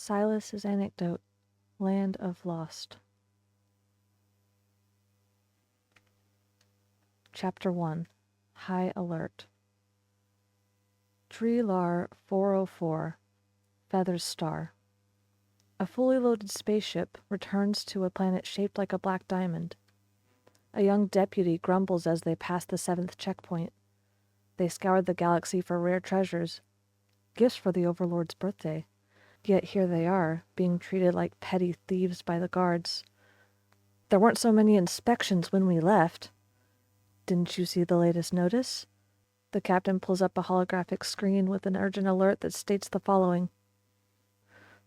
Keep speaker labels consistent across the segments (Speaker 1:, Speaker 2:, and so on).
Speaker 1: Sylus' Anecdote, Land of Lost. Chapter 1, High Alert. Treelar 404, Feather's Star. A fully loaded spaceship returns to a planet shaped like a black diamond. A young deputy grumbles as they pass the 7th checkpoint. They scoured the galaxy for rare treasures, gifts for the Overlord's birthday. Yet here they are, being treated like petty thieves by the guards. There weren't so many inspections when we left. Didn't you see the latest notice? The captain pulls up a holographic screen with an urgent alert that states the following.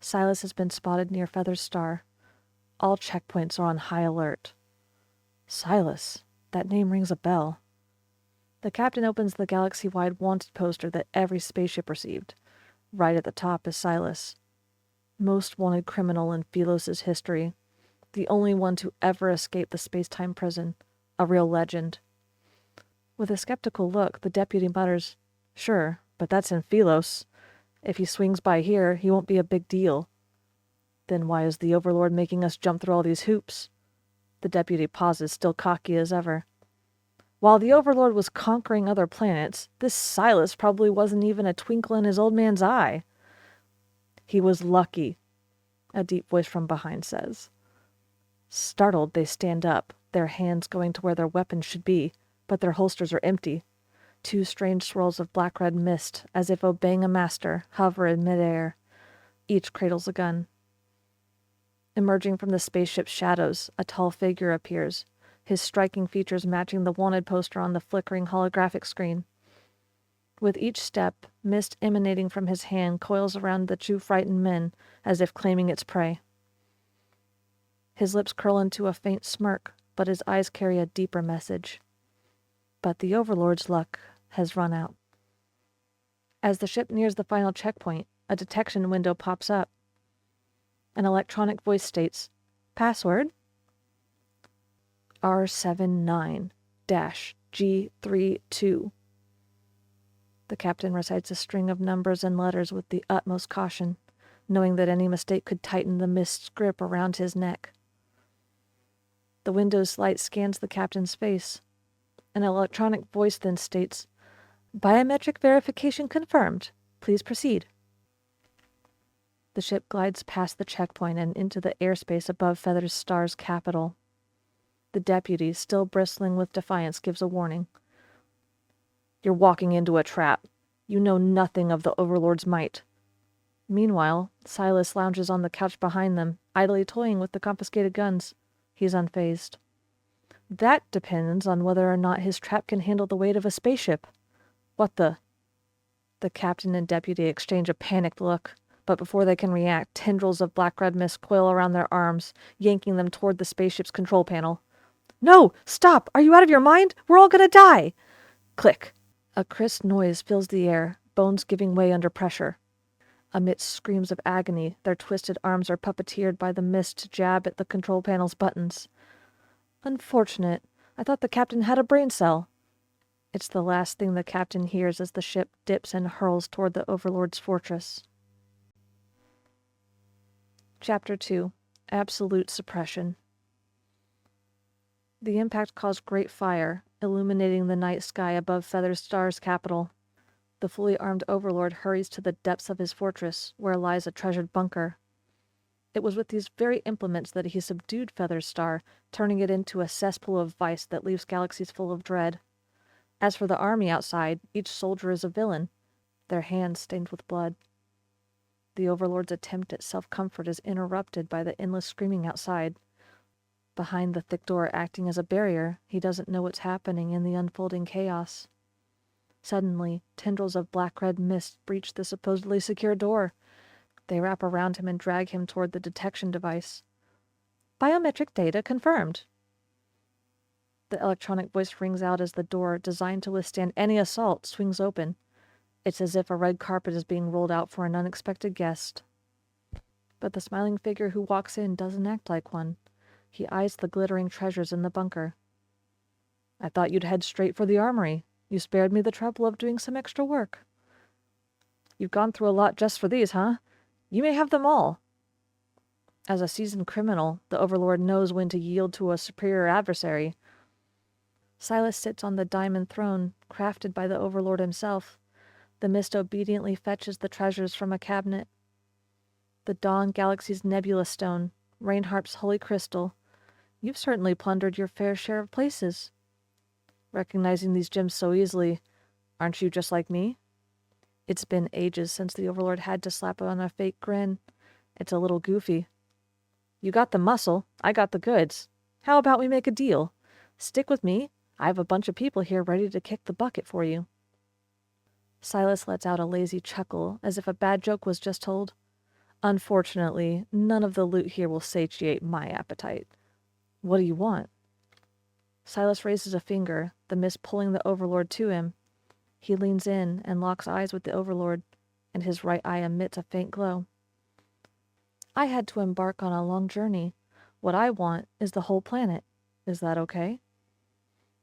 Speaker 1: Sylus has been spotted near Feather's Star. All checkpoints are on high alert. Sylus? That name rings a bell. The captain opens the galaxy-wide wanted poster that every spaceship received. Right at the top is Sylus. Most wanted criminal in Sylus' history. The only one to ever escape the space-time prison. A real legend. With a skeptical look, the deputy mutters, "Sure, but that's in Sylus. If he swings by here, he won't be a big deal." Then why is the Overlord making us jump through all these hoops? The deputy pauses, still cocky as ever. While the Overlord was conquering other planets, this Sylus probably wasn't even a twinkle in his old man's eye. He was lucky, a deep voice from behind says. Startled, they stand up, their hands going to where their weapons should be, but their holsters are empty. Two strange swirls of black-red mist, as if obeying a master, hover in midair. Each cradles a gun. Emerging from the spaceship's shadows, a tall figure appears, his striking features matching the wanted poster on the flickering holographic screen. With each step, mist emanating from his hand coils around the two frightened men, as if claiming its prey. His lips curl into a faint smirk, but his eyes carry a deeper message. But the Overlord's luck has run out. As the ship nears the final checkpoint, a detection window pops up. An electronic voice states, "Password? R79-G32. The captain recites a string of numbers and letters with the utmost caution, knowing that any mistake could tighten the mist's grip around his neck. The window's light scans the captain's face. An electronic voice then states, "Biometric verification confirmed. Please proceed." The ship glides past the checkpoint and into the airspace above Feather's Star's capital. The deputy, still bristling with defiance, gives a warning. "You're walking into a trap. You know nothing of the Overlord's might." Meanwhile, Sylus lounges on the couch behind them, idly toying with the confiscated guns. He's unfazed. That depends on whether or not his trap can handle the weight of a spaceship. What the? The captain and deputy exchange a panicked look, but before they can react, tendrils of black-red mist coil around their arms, yanking them toward the spaceship's control panel. "No! Stop! Are you out of your mind? We're all gonna die!" Click. A crisp noise fills the air, bones giving way under pressure. Amidst screams of agony, their twisted arms are puppeteered by the mist to jab at the control panel's buttons. Unfortunate. I thought the captain had a brain cell. It's the last thing the captain hears as the ship dips and hurls toward the Overlord's fortress. Chapter 2. Absolute Suppression. The impact caused great fire, illuminating the night sky above Feather's Star's capital. The fully armed Overlord hurries to the depths of his fortress, where lies a treasured bunker. It was with these very implements that he subdued Feather's Star, turning it into a cesspool of vice that leaves galaxies full of dread. As for the army outside, each soldier is a villain, their hands stained with blood. The Overlord's attempt at self-comfort is interrupted by the endless screaming outside. Behind the thick door acting as a barrier, he doesn't know what's happening in the unfolding chaos. Suddenly, tendrils of black-red mist breach the supposedly secure door. They wrap around him and drag him toward the detection device. "Biometric data confirmed." The electronic voice rings out as the door, designed to withstand any assault, swings open. It's as if a red carpet is being rolled out for an unexpected guest. But the smiling figure who walks in doesn't act like one. He eyes the glittering treasures in the bunker. "I thought you'd head straight for the armory. You spared me the trouble of doing some extra work." "You've gone through a lot just for these, huh? You may have them all. As a seasoned criminal, the Overlord knows when to yield to a superior adversary. Sylus sits on the diamond throne, crafted by the Overlord himself. The mist obediently fetches the treasures from a cabinet. The Dawn Galaxy's nebula stone, Reinhardt's holy crystal. You've certainly plundered your fair share of places. Recognizing these gems so easily, aren't you just like me? It's been ages since the Overlord had to slap on a fake grin. It's a little goofy. You got the muscle, I got the goods. How about we make a deal? Stick with me. I have a bunch of people here ready to kick the bucket for you. Sylus lets out a lazy chuckle, as if a bad joke was just told. Unfortunately, none of the loot here will satiate my appetite. What do you want? Sylus raises a finger, the mist pulling the Overlord to him. He leans in and locks eyes with the Overlord, and his right eye emits a faint glow. I had to embark on a long journey. What I want is the whole planet. Is that okay?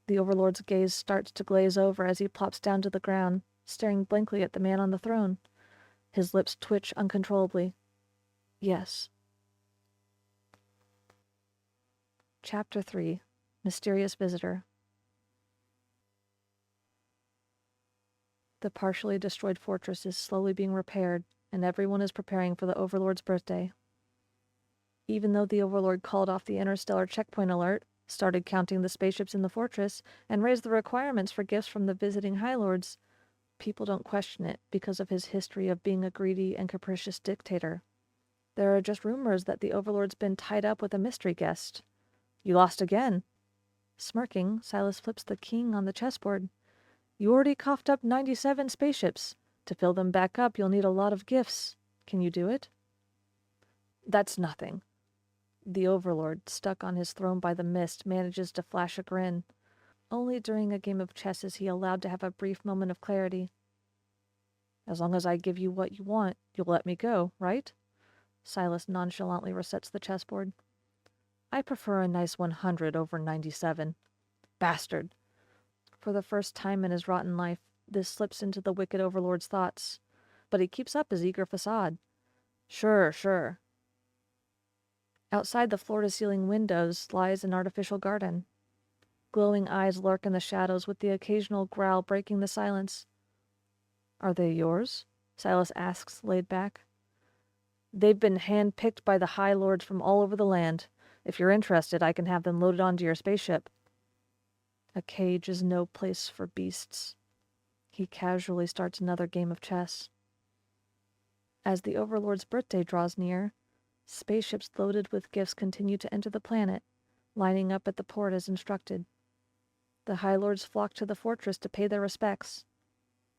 Speaker 1: The Overlord's gaze starts to glaze over as he plops down to the ground, staring blankly at the man on the throne. His lips twitch uncontrollably. Yes. Chapter 3. Mysterious Visitor. The partially destroyed fortress is slowly being repaired, and everyone is preparing for the Overlord's birthday. Even though the Overlord called off the interstellar checkpoint alert, started counting the spaceships in the fortress, and raised the requirements for gifts from the visiting High Lords, people don't question it because of his history of being a greedy and capricious dictator. There are just rumors that the Overlord's been tied up with a mystery guest. You lost again. Smirking, Sylus flips the king on the chessboard. You already coughed up 97 spaceships. To fill them back up, you'll need a lot of gifts. Can you do it? That's nothing. The Overlord, stuck on his throne by the mist, manages to flash a grin. Only during a game of chess is he allowed to have a brief moment of clarity. As long as I give you what you want, you'll let me go, right? Sylus nonchalantly resets the chessboard. I prefer a nice 100 over 97. Bastard. For the first time in his rotten life, this slips into the wicked Overlord's thoughts. But he keeps up his eager facade. Sure. Outside the floor-to-ceiling windows lies an artificial garden. Glowing eyes lurk in the shadows with the occasional growl breaking the silence. Are they yours? Sylus asks, laid back. They've been hand-picked by the High Lords from all over the land. If you're interested, I can have them loaded onto your spaceship. A cage is no place for beasts. He casually starts another game of chess. As the Overlord's birthday draws near, spaceships loaded with gifts continue to enter the planet, lining up at the port as instructed. The High Lords flock to the fortress to pay their respects.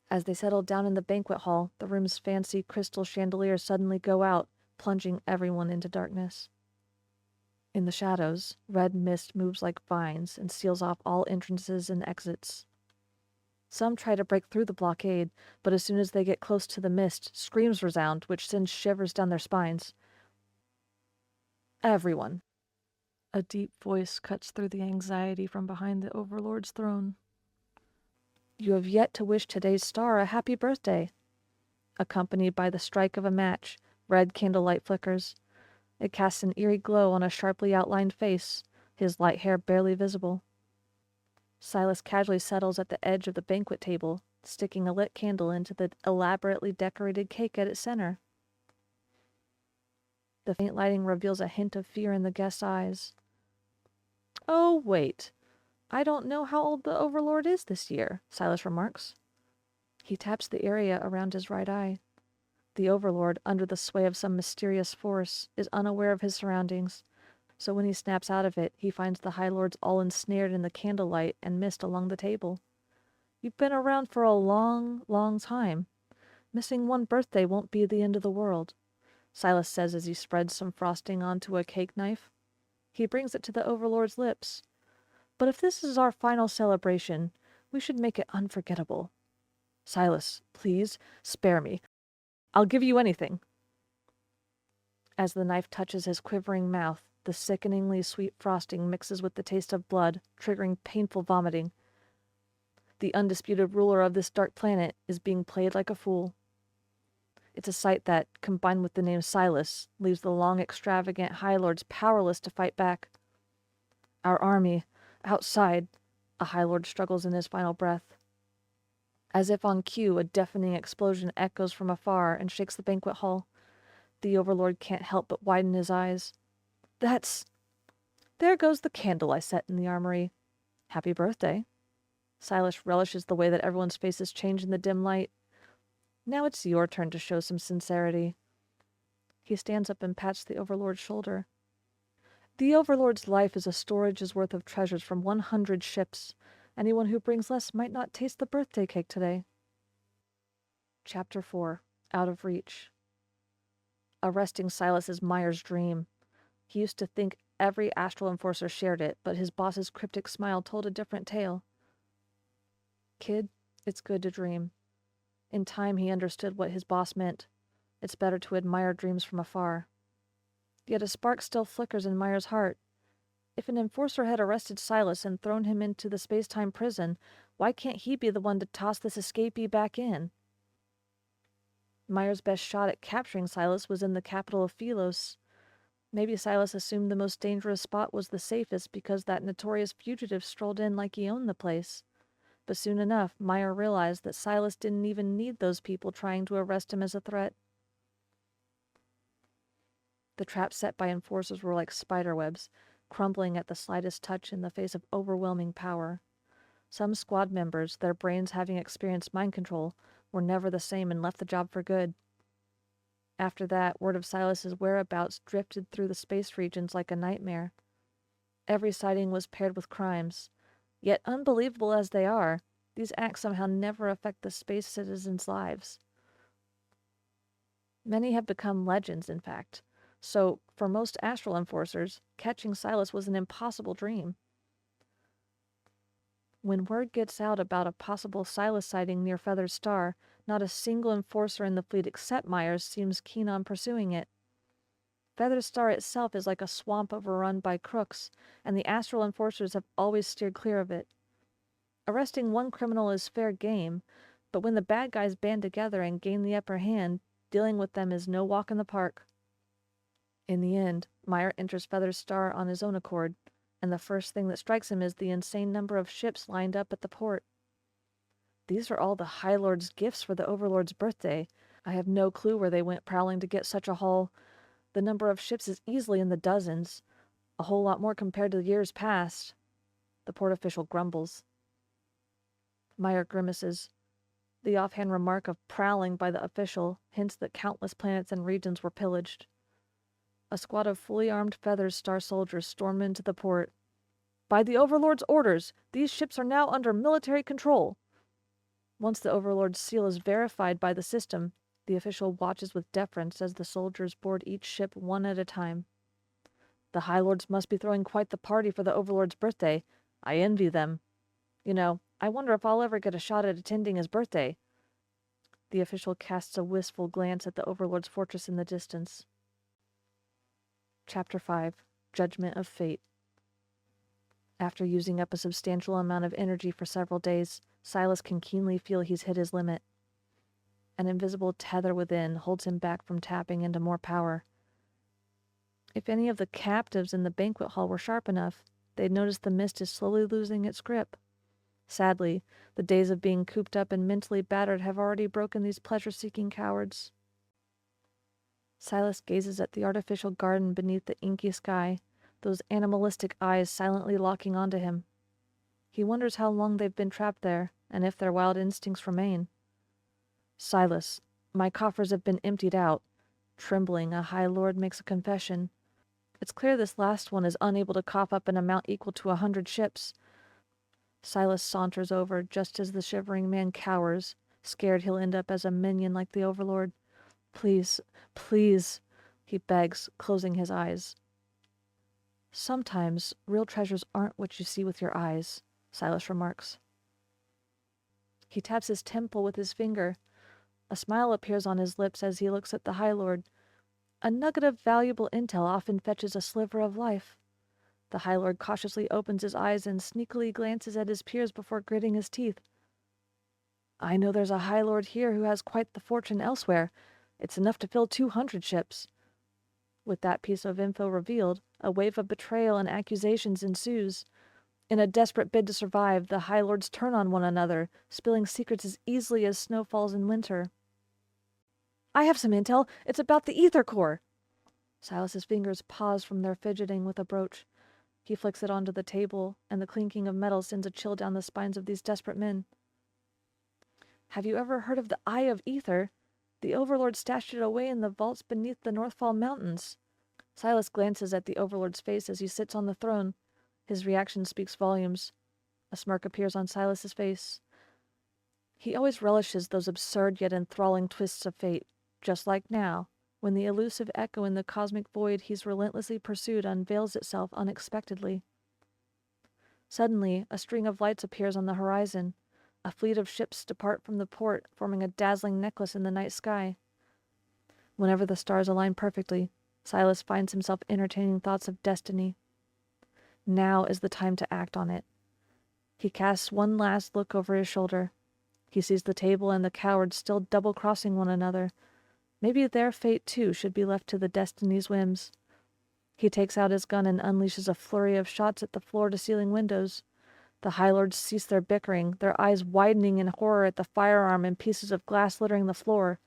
Speaker 1: As they settle down in the banquet hall, the room's fancy crystal chandeliers suddenly go out, plunging everyone into darkness. In the shadows, red mist moves like vines and seals off all entrances and exits. Some try to break through the blockade, but as soon as they get close to the mist, screams resound, which sends shivers down their spines. Everyone. A deep voice cuts through the anxiety from behind the Overlord's throne. You have yet to wish today's star a happy birthday. Accompanied by the strike of a match, red candlelight flickers. It casts an eerie glow on a sharply outlined face, his light hair barely visible. Sylus casually settles at the edge of the banquet table, sticking a lit candle into the elaborately decorated cake at its center. The faint lighting reveals a hint of fear in the guest's eyes. Oh, wait. I don't know how old the Overlord is this year, Sylus remarks. He taps the area around his right eye. The Overlord, under the sway of some mysterious force, is unaware of his surroundings, so when he snaps out of it, he finds the High Lords all ensnared in the candlelight and mist along the table. You've been around for a long time. Missing one birthday won't be the end of the world, Sylus says as he spreads some frosting onto a cake knife. He brings it to the Overlord's lips. But if this is our final celebration, we should make it unforgettable. Sylus, please, spare me. I'll give you anything. As the knife touches his quivering mouth, the sickeningly sweet frosting mixes with the taste of blood, triggering painful vomiting. The undisputed ruler of this dark planet is being played like a fool. It's a sight that, combined with the name Sylus, leaves the long, extravagant High Lords powerless to fight back. Our army, outside, a High Lord struggles in his final breath. As if on cue, a deafening explosion echoes from afar and shakes the banquet hall. The Overlord can't help but widen his eyes. There goes the candle I set in the armory. Happy birthday. Sylus relishes the way that everyone's faces change in the dim light. Now it's your turn to show some sincerity. He stands up and pats the Overlord's shoulder. The Overlord's life is a storage's worth of treasures from 100 ships. Anyone who brings less might not taste the birthday cake today. Chapter 4. Out of Reach. Arresting Sylus is Meyer's dream. He used to think every astral enforcer shared it, but his boss's cryptic smile told a different tale. Kid, it's good to dream. In time, he understood what his boss meant. It's better to admire dreams from afar. Yet a spark still flickers in Meyer's heart. If an enforcer had arrested Sylus and thrown him into the space-time prison, why can't he be the one to toss this escapee back in? Meyer's best shot at capturing Sylus was in the capital of Sylus. Maybe Sylus assumed the most dangerous spot was the safest because that notorious fugitive strolled in like he owned the place. But soon enough, Meyer realized that Sylus didn't even need those people trying to arrest him as a threat. The traps set by enforcers were like spiderwebs, crumbling at the slightest touch in the face of overwhelming power. Some squad members, their brains having experienced mind control, were never the same and left the job for good. After that, word of Sylus's whereabouts drifted through the space regions like a nightmare. Every sighting was paired with crimes. Yet unbelievable as they are, these acts somehow never affect the space citizens' lives. Many have become legends, in fact. So, for most astral enforcers, catching Sylus was an impossible dream. When word gets out about a possible Sylus sighting near Feather's Star, not a single enforcer in the fleet except Myers seems keen on pursuing it. Feather's Star itself is like a swamp overrun by crooks, and the astral enforcers have always steered clear of it. Arresting one criminal is fair game, but when the bad guys band together and gain the upper hand, dealing with them is no walk in the park. In the end, Meyer enters Feather's Star on his own accord, and the first thing that strikes him is the insane number of ships lined up at the port. These are all the High Lord's gifts for the Overlord's birthday. I have no clue where they went prowling to get such a haul. The number of ships is easily in the dozens, a whole lot more compared to years past. The port official grumbles. Meyer grimaces. The offhand remark of prowling by the official hints that countless planets and regions were pillaged. A squad of fully armed Feather's Star soldiers stormed into the port. By the Overlord's orders, these ships are now under military control. Once the Overlord's seal is verified by the system, the official watches with deference as the soldiers board each ship one at a time. The High Lords must be throwing quite the party for the Overlord's birthday. I envy them. I wonder if I'll ever get a shot at attending his birthday. The official casts a wistful glance at the Overlord's fortress in the distance. Chapter 5. Judgment of Fate. After using up a substantial amount of energy for several days, Sylus can keenly feel he's hit his limit. An invisible tether within holds him back from tapping into more power. If any of the captives in the banquet hall were sharp enough, they'd notice the mist is slowly losing its grip. Sadly, the days of being cooped up and mentally battered have already broken these pleasure-seeking cowards. Sylus gazes at the artificial garden beneath the inky sky, those animalistic eyes silently locking onto him. He wonders how long they've been trapped there, and if their wild instincts remain. Sylus, my coffers have been emptied out. Trembling, a High Lord makes a confession. It's clear this last one is unable to cough up an amount equal to 100 ships. Sylus saunters over just as the shivering man cowers, scared he'll end up as a minion like the Overlord. Please, please, he begs, closing his eyes. Sometimes real treasures aren't what you see with your eyes, Sylus remarks. He taps his temple with his finger. A smile appears on his lips as he looks at the High Lord. A nugget of valuable intel often fetches a sliver of life. The High Lord cautiously opens his eyes and sneakily glances at his peers before gritting his teeth. I know there's a High Lord here who has quite the fortune elsewhere. It's enough to fill 200 ships. With that piece of info revealed, a wave of betrayal and accusations ensues. In a desperate bid to survive, the High Lords turn on one another, spilling secrets as easily as snow falls in winter. I have some intel. It's about the ether core. Sylus's fingers pause from their fidgeting with a brooch. He flicks it onto the table, and the clinking of metal sends a chill down the spines of these desperate men. Have you ever heard of the Eye of Ether? The Overlord stashed it away in the vaults beneath the Northfall Mountains. Sylus glances at the Overlord's face as he sits on the throne. His reaction speaks volumes. A smirk appears on Sylus's face. He always relishes those absurd yet enthralling twists of fate, just like now, when the elusive echo in the cosmic void he's relentlessly pursued unveils itself unexpectedly. Suddenly, a string of lights appears on the horizon. A fleet of ships depart from the port, forming a dazzling necklace in the night sky. Whenever the stars align perfectly, Sylus finds himself entertaining thoughts of destiny. Now is the time to act on it. He casts one last look over his shoulder. He sees the table and the cowards still double-crossing one another. Maybe their fate, too, should be left to the destiny's whims. He takes out his gun and unleashes a flurry of shots at the floor-to-ceiling windows. The High Lords cease their bickering, their eyes widening in horror at the firearm and pieces of glass littering the floor.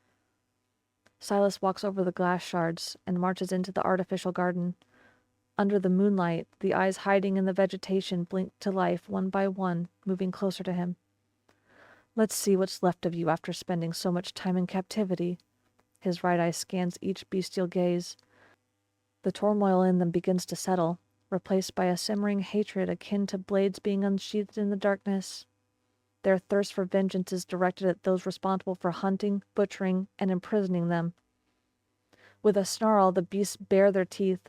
Speaker 1: Sylus walks over the glass shards and marches into the artificial garden. Under the moonlight, the eyes hiding in the vegetation blink to life one by one, moving closer to him. Let's see what's left of you after spending so much time in captivity. His right eye scans each bestial gaze. The turmoil in them begins to settle, replaced by a simmering hatred akin to blades being unsheathed in the darkness. Their thirst for vengeance is directed at those responsible for hunting, butchering, and imprisoning them. With a snarl, the beasts bare their teeth.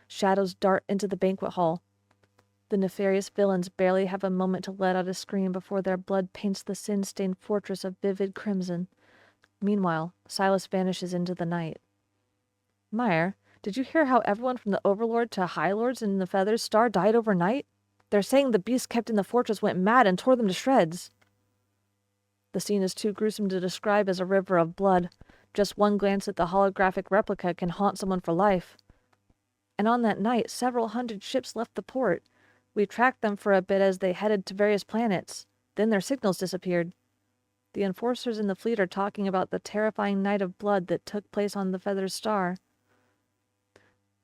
Speaker 1: Shadows dart into the banquet hall. The nefarious villains barely have a moment to let out a scream before their blood paints the sin-stained fortress of vivid crimson. Meanwhile, Sylus vanishes into the night. Meyer, did you hear how everyone from the Overlord to High Lords in the Feathers Star died overnight? They're saying the beasts kept in the fortress went mad and tore them to shreds. The scene is too gruesome to describe as a river of blood. Just one glance at the holographic replica can haunt someone for life. And on that night, several hundred ships left the port. We tracked them for a bit as they headed to various planets. Then their signals disappeared. The enforcers in the fleet are talking about the terrifying night of blood that took place on the Feathered Star.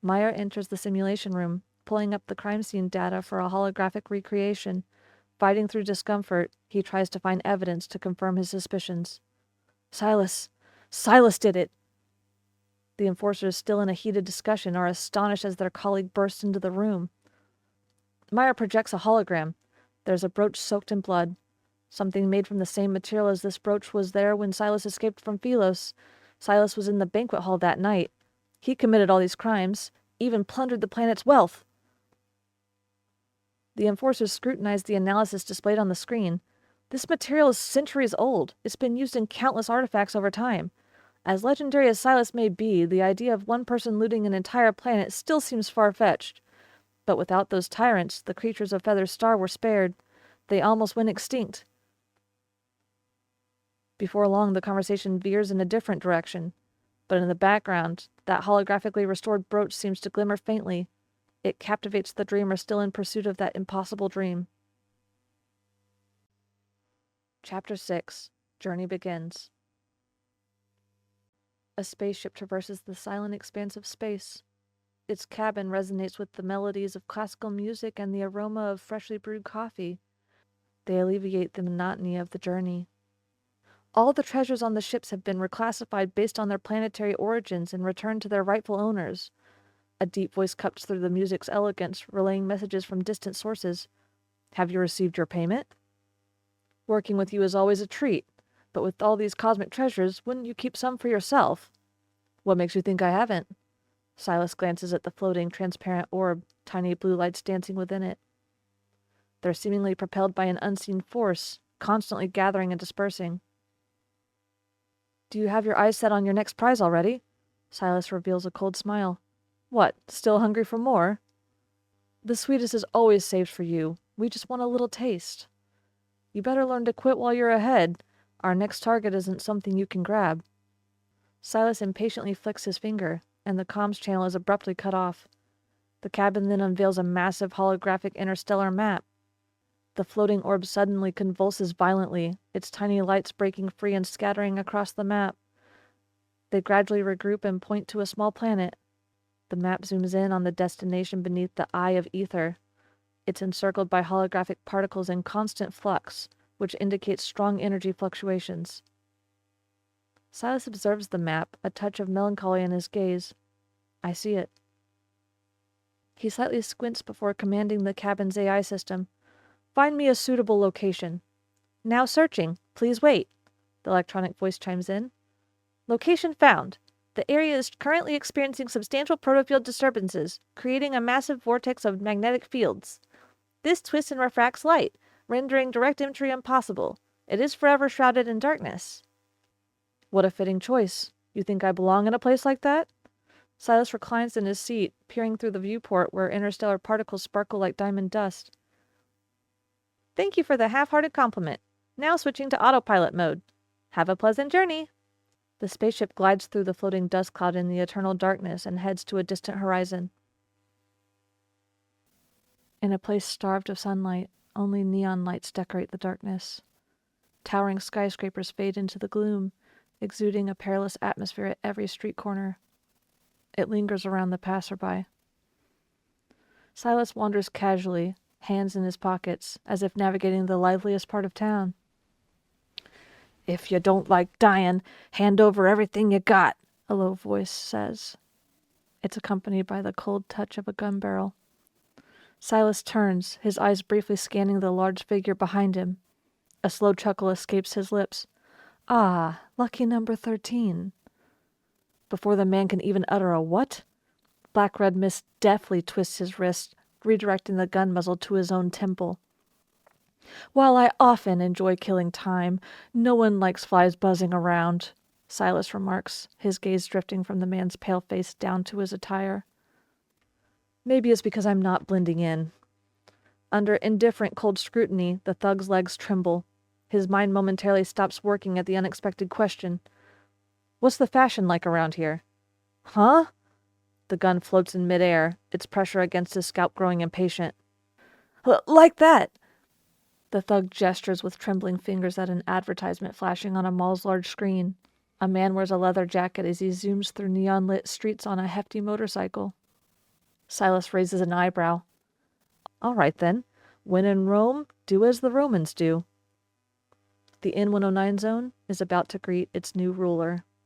Speaker 1: Meyer enters the simulation room, pulling up the crime scene data for a holographic recreation. Fighting through discomfort, he tries to find evidence to confirm his suspicions. Sylus did it! The enforcers, still in a heated discussion, are astonished as their colleague bursts into the room. Meyer projects a hologram. There's a brooch soaked in blood. Something made from the same material as this brooch was there when Sylus escaped from Sylus. Sylus was in the banquet hall that night. He committed all these crimes, even plundered the planet's wealth. The enforcers scrutinized the analysis displayed on the screen. This material is centuries old. It's been used in countless artifacts over time. As legendary as Sylus may be, the idea of one person looting an entire planet still seems far-fetched. But without those tyrants, the creatures of Feather Star were spared. They almost went extinct. Before long, the conversation veers in a different direction. But in the background, that holographically restored brooch seems to glimmer faintly. It captivates the dreamer still in pursuit of that impossible dream. Chapter 6. Journey begins. A spaceship traverses the silent expanse of space. Its cabin resonates with the melodies of classical music and the aroma of freshly brewed coffee. They alleviate the monotony of the journey. All the treasures on the ships have been reclassified based on their planetary origins and returned to their rightful owners. A deep voice cuts through the music's elegance, relaying messages from distant sources. Have you received your payment? Working with you is always a treat, but with all these cosmic treasures, wouldn't you keep some for yourself? What makes you think I haven't? Sylus glances at the floating, transparent orb, tiny blue lights dancing within it. They're seemingly propelled by an unseen force, constantly gathering and dispersing. Do you have your eyes set on your next prize already? Sylus reveals a cold smile. What, still hungry for more? The sweetest is always saved for you. We just want a little taste. You better learn to quit while you're ahead. Our next target isn't something you can grab. Sylus impatiently flicks his finger, and the comms channel is abruptly cut off. The cabin then unveils a massive holographic interstellar map. The floating orb suddenly convulses violently, its tiny lights breaking free and scattering across the map. They gradually regroup and point to a small planet. The map zooms in on the destination beneath the eye of ether. It's encircled by holographic particles in constant flux, which indicates strong energy fluctuations. Sylus observes the map, a touch of melancholy in his gaze. I see it. He slightly squints before commanding the cabin's AI system. Find me a suitable location. Now searching. Please wait. The electronic voice chimes in. Location found. The area is currently experiencing substantial protofield disturbances, creating a massive vortex of magnetic fields. This twists and refracts light, rendering direct entry impossible. It is forever shrouded in darkness. What a fitting choice. You think I belong in a place like that? Sylus reclines in his seat, peering through the viewport where interstellar particles sparkle like diamond dust. Thank you for the half-hearted compliment. Now switching to autopilot mode. Have a pleasant journey. The spaceship glides through the floating dust cloud in the eternal darkness and heads to a distant horizon. In a place starved of sunlight, only neon lights decorate the darkness. Towering skyscrapers fade into the gloom, exuding a perilous atmosphere at every street corner. It lingers around the passerby. Sylus wanders casually, hands in his pockets, as if navigating the liveliest part of town. If you don't like dying, hand over everything you got, a low voice says. It's accompanied by the cold touch of a gun barrel. Sylus turns, his eyes briefly scanning the large figure behind him. A slow chuckle escapes his lips. Ah, lucky number 13. Before the man can even utter a what? Black-red mist deftly twists his wrist, redirecting the gun muzzle to his own temple. While I often enjoy killing time, no one likes flies buzzing around, Sylus remarks, his gaze drifting from the man's pale face down to his attire. Maybe it's because I'm not blending in. Under indifferent cold scrutiny, the thug's legs tremble. His mind momentarily stops working at the unexpected question. What's the fashion like around here? Huh? The gun floats in midair, its pressure against his scalp growing impatient. Like that! The thug gestures with trembling fingers at an advertisement flashing on a mall's large screen. A man wears a leather jacket as he zooms through neon-lit streets on a hefty motorcycle. Sylus raises an eyebrow. All right then. When in Rome, do as the Romans do. The N109 zone is about to greet its new ruler.